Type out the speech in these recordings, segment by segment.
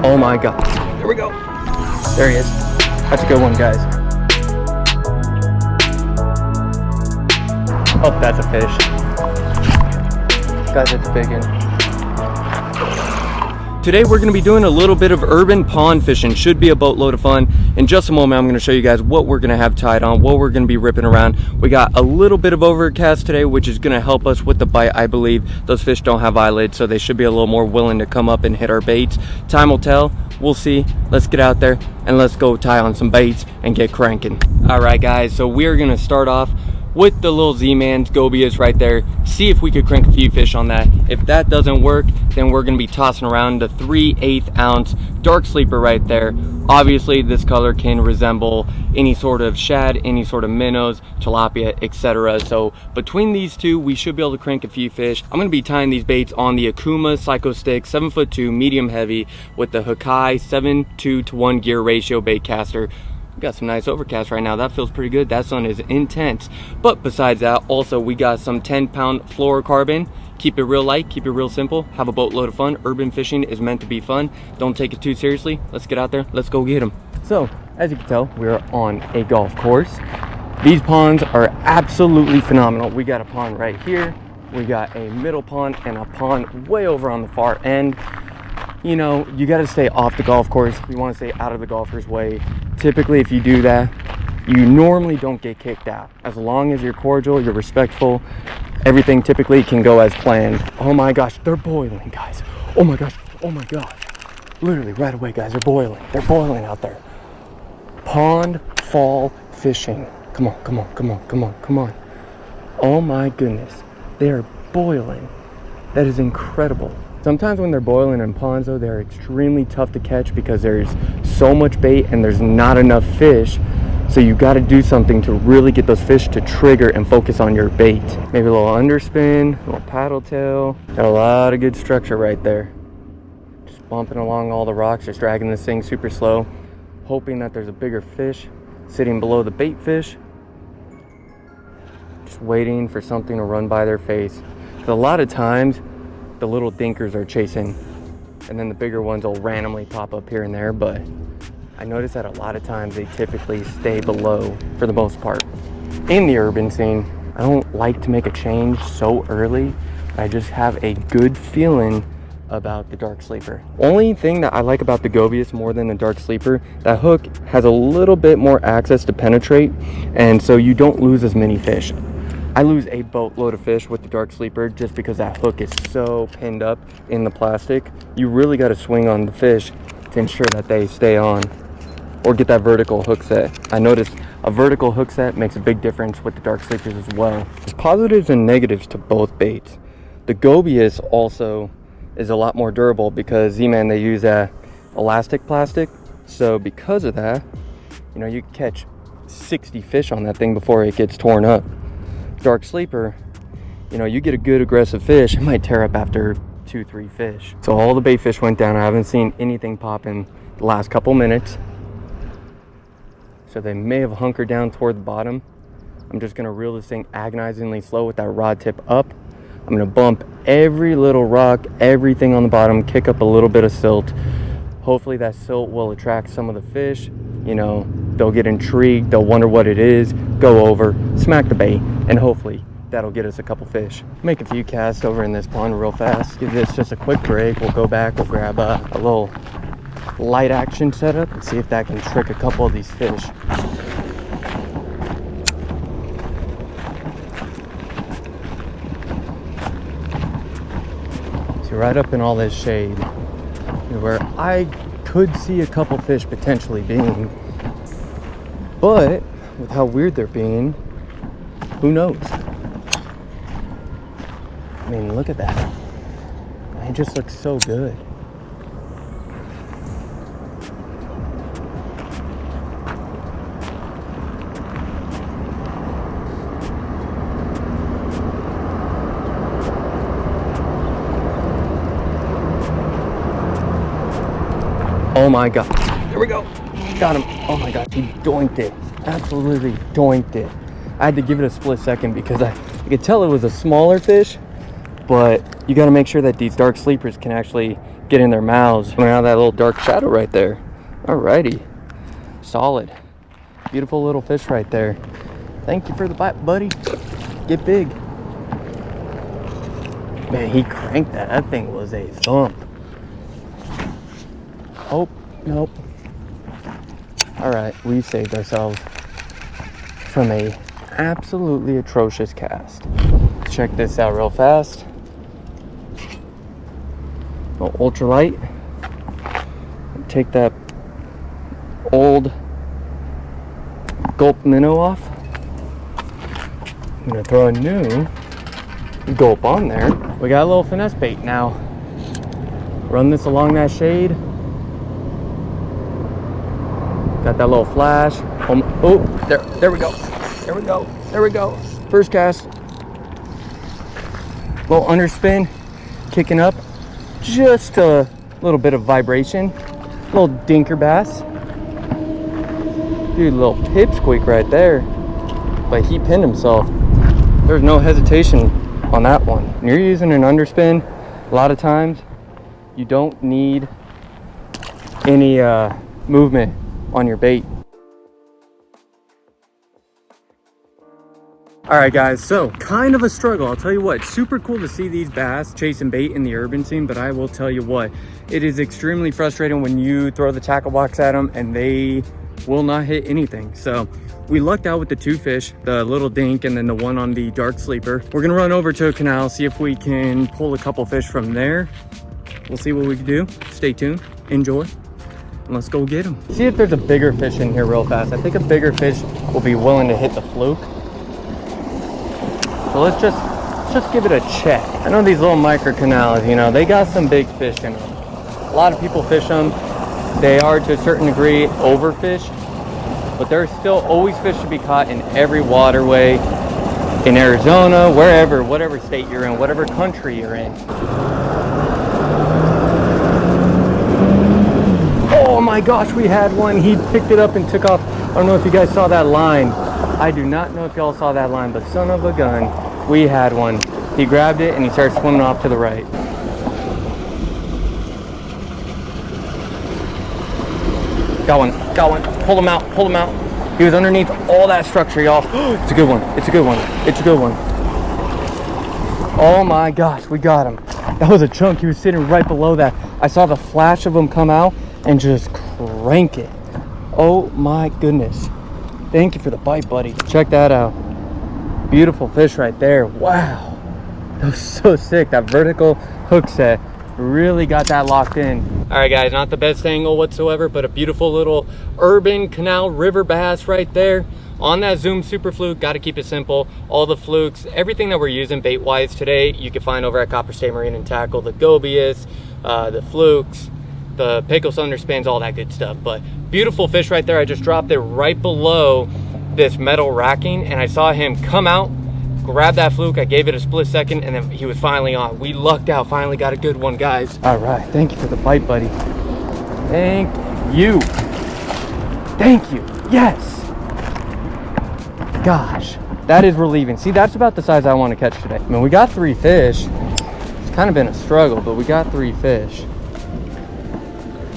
Oh my God. There we go. There he is. That's a good one, guys. Oh, that's a fish. Guys, it's a big one. Today we're going to be doing a little bit of urban pond fishing. Should be a boatload of fun. In just a moment, I'm going to show you guys what we're going to have tied on, what we're going to be ripping around. We got a little bit of overcast today, which is going to help us with the bite. I believe those fish don't have eyelids, so they should be a little more willing to come up and hit our baits. Time will tell. We'll see. Let's get out there and let's go tie on some baits and get cranking. All right, guys, so we're going to start off with the little Z-Man's Gobias right there. See if we could crank a few fish on that. If that doesn't work, then we're going to be tossing around the 3/8 ounce dark sleeper right there. Obviously, this color can resemble any sort of shad, any sort of minnows, tilapia, etc. So between these two, we should be able to crank a few fish. I'm going to be tying these baits on the Akuma Psycho Stick 7'2" medium heavy with the Hakai 7:2:1 gear ratio bait caster. Got some nice overcast right now. That feels pretty good. That sun is intense. But besides that, also we got some 10-pound fluorocarbon. Keep it real light, keep it real simple, have a boatload of fun. Urban fishing is meant to be fun. Don't take it too seriously. Let's get out there, let's go get them. So as you can tell, we're on a golf course. These ponds are absolutely phenomenal. We got a pond right here, we got a middle pond, and a pond way over on the far end. You know, you got to stay off the golf course. You want to stay out of the golfer's way. Typically, if you do that, you normally don't get kicked out. As long as you're cordial, you're respectful, everything typically can go as planned. Oh my gosh, they're boiling, guys. Oh my gosh, oh my gosh. Literally right away, guys, they're boiling. They're boiling out there. Pond fall fishing. Come on, come on, come on, come on, come on. Oh my goodness, they are boiling. That is incredible. Sometimes when they're boiling in ponds, though, they're extremely tough to catch because there's so much bait and there's not enough fish. So you got to do something to really get those fish to trigger and focus on your bait. Maybe a little underspin, a little paddle tail. Got a lot of good structure right there. Just bumping along all the rocks, just dragging this thing super slow, hoping that there's a bigger fish sitting below the bait fish. Just waiting for something to run by their face. Because a lot of times, the little dinkers are chasing and then the bigger ones will randomly pop up here and there, but I notice that a lot of times they typically stay below for the most part. In the urban scene, I don't like to make a change so early. I just have a good feeling about the dark sleeper. Only thing that I like about the Gobias more than the dark sleeper, that hook has a little bit more access to penetrate, and so you don't lose as many fish. I lose a boatload of fish with the dark sleeper just because that hook is so pinned up in the plastic. You really got to swing on the fish to ensure that they stay on, or get that vertical hook set. I noticed a vertical hook set makes a big difference with the dark sleepers as well. There's positives and negatives to both baits. The Gobias also is a lot more durable because Z-Man, they use elastic plastic. So because of that, you know, you can catch 60 fish on that thing before it gets torn up. Dark sleeper, you know, you get a good aggressive fish, it might tear up after 2-3 fish. So all the bait fish went down. I haven't seen anything pop in the last couple minutes, so they may have hunkered down toward the bottom. I'm just gonna reel this thing agonizingly slow with that rod tip up. I'm gonna bump every little rock, everything on the bottom, kick up a little bit of silt. Hopefully that silt will attract some of the fish. You know, they'll get intrigued, they'll wonder what it is, go over, smack the bait, and hopefully that'll get us a couple fish. Make a few casts over in this pond real fast. Give this just a quick break. We'll go back, we'll grab a little light action setup and see if that can trick a couple of these fish. So right up in all this shade, where I could see a couple fish potentially being, but with how weird they're being, who knows? I mean, look at that. It just looks so good. Oh my God, there we go, got him. Oh my God, he doinked it, absolutely doinked it. I had to give it a split second because I could tell it was a smaller fish, but you got to make sure that these dark sleepers can actually get in their mouths. Coming out of that little dark shadow right there. Alrighty. Solid. Beautiful little fish right there. Thank you for the bite, buddy. Get big. Man, he cranked that. That thing was a thump. Oh, nope. Alright, we saved ourselves from a absolutely atrocious cast. Check this out real fast. Ultralight. Take that old gulp minnow off. I'm gonna throw a new gulp on there. We got a little finesse bait now. Run this along that shade. Got that little flash. Oh, there we go. There we go. There we go. First cast. Little underspin, kicking up. Just a little bit of vibration. Little dinker bass. Dude, little pipsqueak right there. But he pinned himself. There's no hesitation on that one. When you're using an underspin, a lot of times you don't need any movement on your bait. All right guys, so kind of a struggle. I'll tell you what, super cool to see these bass chasing bait in the urban scene, but I will tell you what, it is extremely frustrating when you throw the tackle box at them and they will not hit anything. So we lucked out with the two fish, the little dink and then the one on the dark sleeper. We're gonna run over to a canal, see if we can pull a couple fish from there. We'll see what we can do. Stay tuned, enjoy, and let's go get them. See if there's a bigger fish in here real fast. I think a bigger fish will be willing to hit the fluke. So let's just give it a check. I know these little micro canals, you know, they got some big fish in them. A lot of people fish them. They are to a certain degree overfished, but there's still always fish to be caught in every waterway, in Arizona, wherever, whatever state you're in, whatever country you're in. Oh my gosh, we had one. He picked it up and took off. I don't know if you guys saw that line. I do not know if y'all saw that line, but son of a gun, we had one. He grabbed it and he started swimming off to the right. Got one, pull him out. He was underneath all that structure, y'all. It's a good one, it's a good one, it's a good one. Oh my gosh, we got him. That was a chunk, he was sitting right below that. I saw the flash of him come out and just crank it. Oh my goodness. Thank you for the bite, buddy. Check that out. Beautiful fish right there. Wow. That was so sick. That vertical hook set really got that locked in. All right, guys, not the best angle whatsoever, but a beautiful little urban canal river bass right there. On that Zoom Super Fluke, got to keep it simple. All the flukes, everything that we're using bait-wise today, you can find over at Copper State Marine and Tackle. The Gobius, the flukes, the Pecos underspins, all that good stuff. But beautiful fish right there. I just dropped it right below this metal racking and I saw him come out, grab that fluke. I gave it a split second and then he was finally on. We lucked out, finally got a good one, guys. All right, thank you for the bite, buddy. Thank you. Thank you. Yes. Gosh, that is relieving. See, that's about the size I want to catch today. I mean, we got 3 fish. It's kind of been a struggle, but we got 3 fish.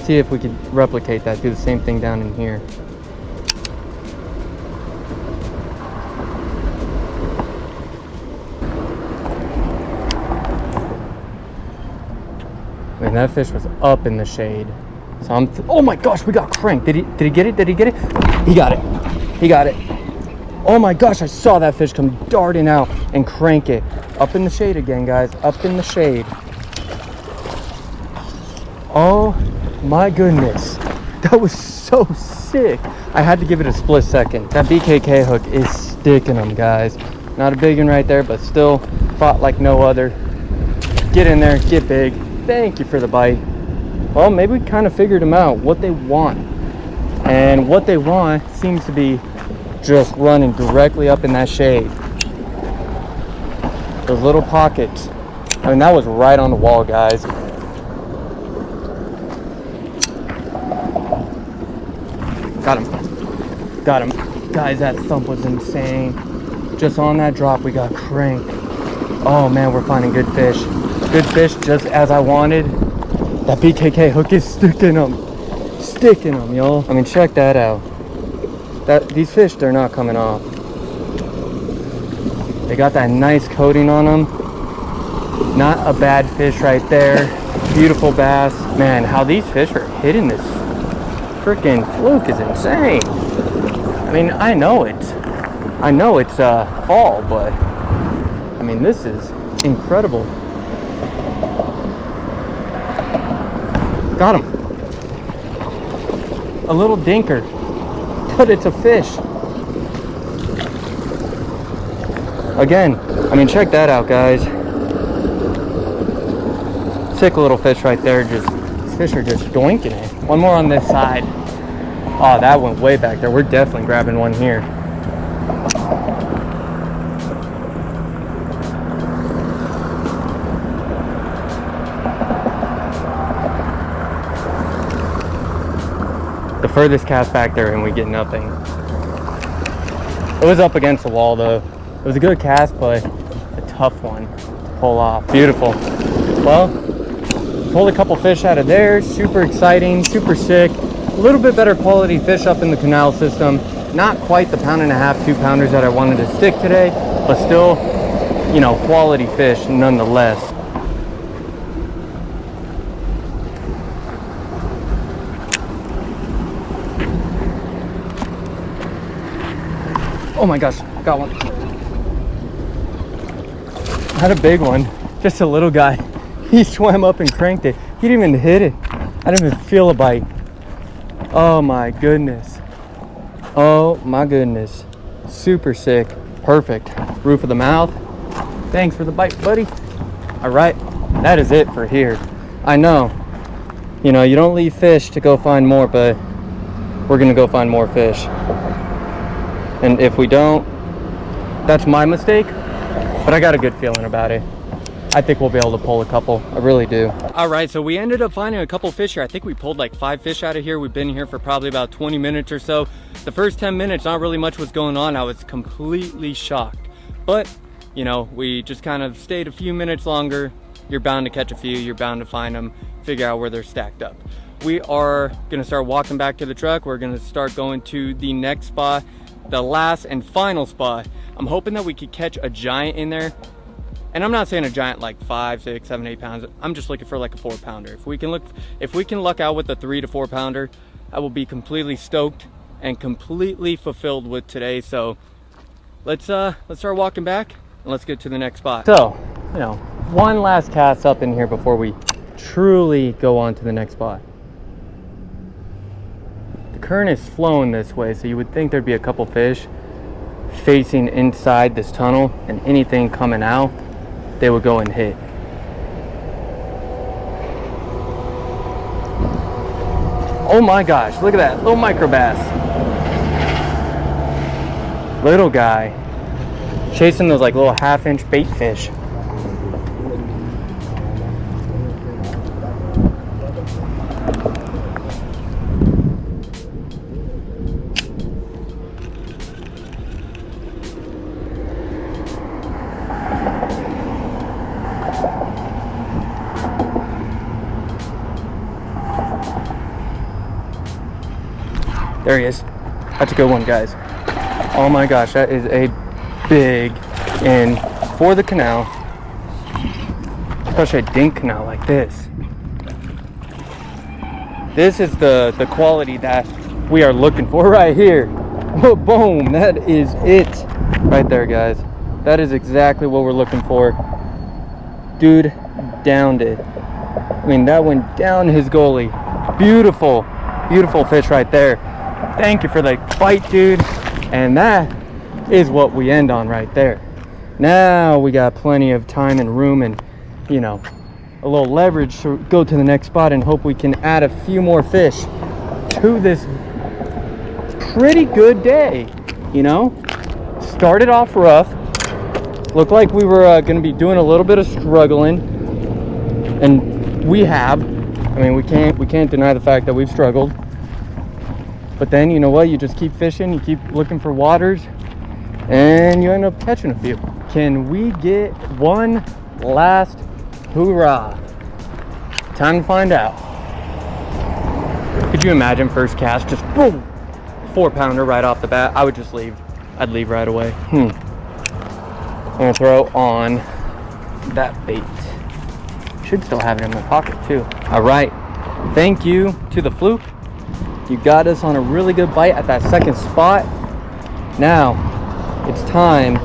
See if we could replicate that, do the same thing down in here. Man, that fish was up in the shade. So oh my gosh, we got cranked. Did he get it? Did he get it? He got it. He got it. Oh my gosh, I saw that fish come darting out and crank it. Up in the shade again, guys. Up in the shade. Oh my goodness, that was so sick. I had to give it a split second. That BKK hook is sticking them, guys. Not a big one right there, but still fought like no other. Get in there, get big. Thank you for the bite. Well, maybe we kind of figured them out, what they want. And what they want seems to be just running directly up in that shade. Those little pockets. I mean, that was right on the wall, guys. Got him. Got him. Guys, that thump was insane. Just on that drop, we got cranked. Oh man, we're finding good fish. Good fish, just as I wanted. That BKK hook is sticking them, y'all. I mean, check that out. These fish, they're not coming off. They got that nice coating on them. Not a bad fish right there. Beautiful bass. Man, how these fish are hitting this freaking fluke is insane. I mean, I know it's fall, but I mean, this is incredible. Got him. A little dinker, but it's a fish. Again, I mean, check that out, guys. Sick little fish right there. These fish are just doinking it. One more on this side. Oh, that went way back there. We're definitely grabbing one here. The furthest cast back there and we get nothing. It was up against the wall though. It was a good cast, but a tough one to pull off. Beautiful. Well, pulled a couple fish out of there. Super exciting, super sick. A little bit better quality fish up in the Canal system. Not quite the 1.5 pound, 2 pounders that I wanted to stick today, but still, you know, quality fish nonetheless. Oh my gosh, got one. Had a big one, just a little guy. He swam up and cranked it. He didn't even hit it. I didn't even feel a bite. Oh my goodness. Oh my goodness. Super sick. Perfect. Roof of the mouth. Thanks for the bite, buddy. All right, that is it for here. I know, you know, you don't leave fish to go find more, but we're gonna go find more fish. And if we don't, that's my mistake, but I got a good feeling about it. I think we'll be able to pull a couple. I really do. All right, so we ended up finding a couple fish here. I think we pulled like 5 fish out of here. We've been here for probably about 20 minutes or so. The first 10 minutes, not really much was going on. I was completely shocked. But, you know, we just kind of stayed a few minutes longer. You're bound to catch a few. You're bound to find them, figure out where they're stacked up. We are gonna start walking back to the truck. We're gonna start going to the next spot, the last and final spot. I'm hoping that we could catch a giant in there. And I'm not saying a giant like 5, 6, 7, 8 pounds. I'm just looking for like a 4 pounder. If we can luck out with a 3 to 4 pounder, I will be completely stoked and completely fulfilled with today. So let's start walking back and let's get to the next spot. So, you know, one last cast up in here before we truly go on to the next spot. The current is flowing this way, so you would think there'd be a couple fish facing inside this tunnel, and anything coming out, they would go and hit. Oh my gosh, look at that little microbass. Little guy chasing those like little 1/2-inch bait fish. There he is. That's a good one, guys. Oh my gosh, that is a big in for the canal. Especially a dink canal like this. This is the quality that we are looking for right here. Boom, that is it right there, guys. That is exactly what we're looking for. Dude downed it. I mean, that went down his goalie. Beautiful, beautiful fish right there. Thank you for the bite, dude. And that is what we end on right there. Now we got plenty of time and room and, you know, a little leverage to go to the next spot and hope we can add a few more fish to this pretty good day. You know, started off rough. Looked like we were going to be doing a little bit of struggling, and we have. I mean, we can't deny the fact that we've struggled. But then, you know what, you just keep fishing, you keep looking for waters, and you end up catching a few. Can we get one last Hoorah. Time to find out. Could you imagine first cast, just boom, 4-pounder right off the bat? I would just leave. I'd leave right away. I'm gonna throw on that bait. Should still have it in my pocket too. All right, thank you to the Fluke. You got us on a really good bite at that second spot. Now it's time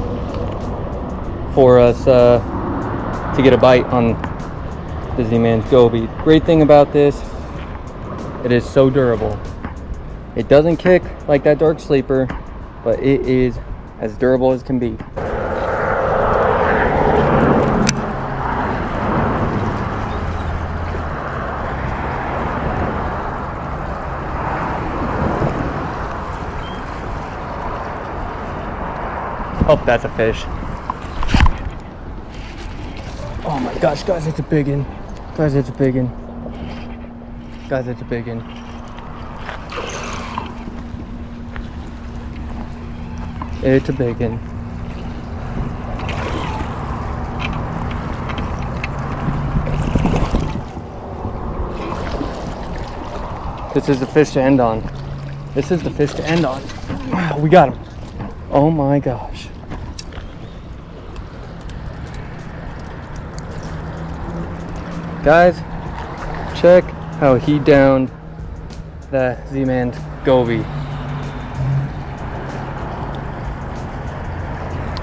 for us to get a bite on the Z-Man's Goby. Great thing about this, it is so durable. It doesn't kick like that dark sleeper, but it is as durable as can be. Oh, that's a fish. Oh my gosh, guys, it's a big one. Guys, it's a big one. Guys, it's a big one. It's a big one. This is the fish to end on. This is the fish to end on. Wow, we got him. Oh my gosh. Guys, check how he downed the Z-Man's Goby.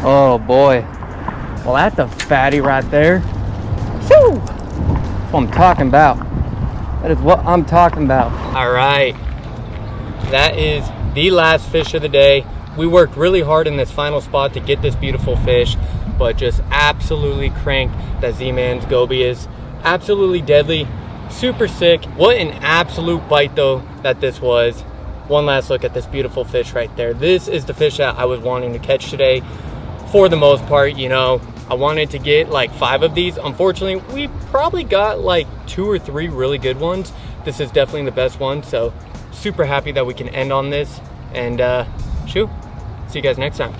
Oh boy. Well, that's a fatty right there. Woo! That's what I'm talking about. That is what I'm talking about. All right. That is the last fish of the day. We worked really hard in this final spot to get this beautiful fish, but just absolutely cranked that Z-Man's Goby. Is absolutely deadly, super sick. What an absolute bite though that this was. One last look at this beautiful fish right there. This is the fish that I was wanting to catch today. For the most part, you know, I wanted to get like 5 of these. Unfortunately, we probably got like 2 or 3 really good ones. This is definitely the best one, so super happy that we can end on this. And shoot, see you guys next time.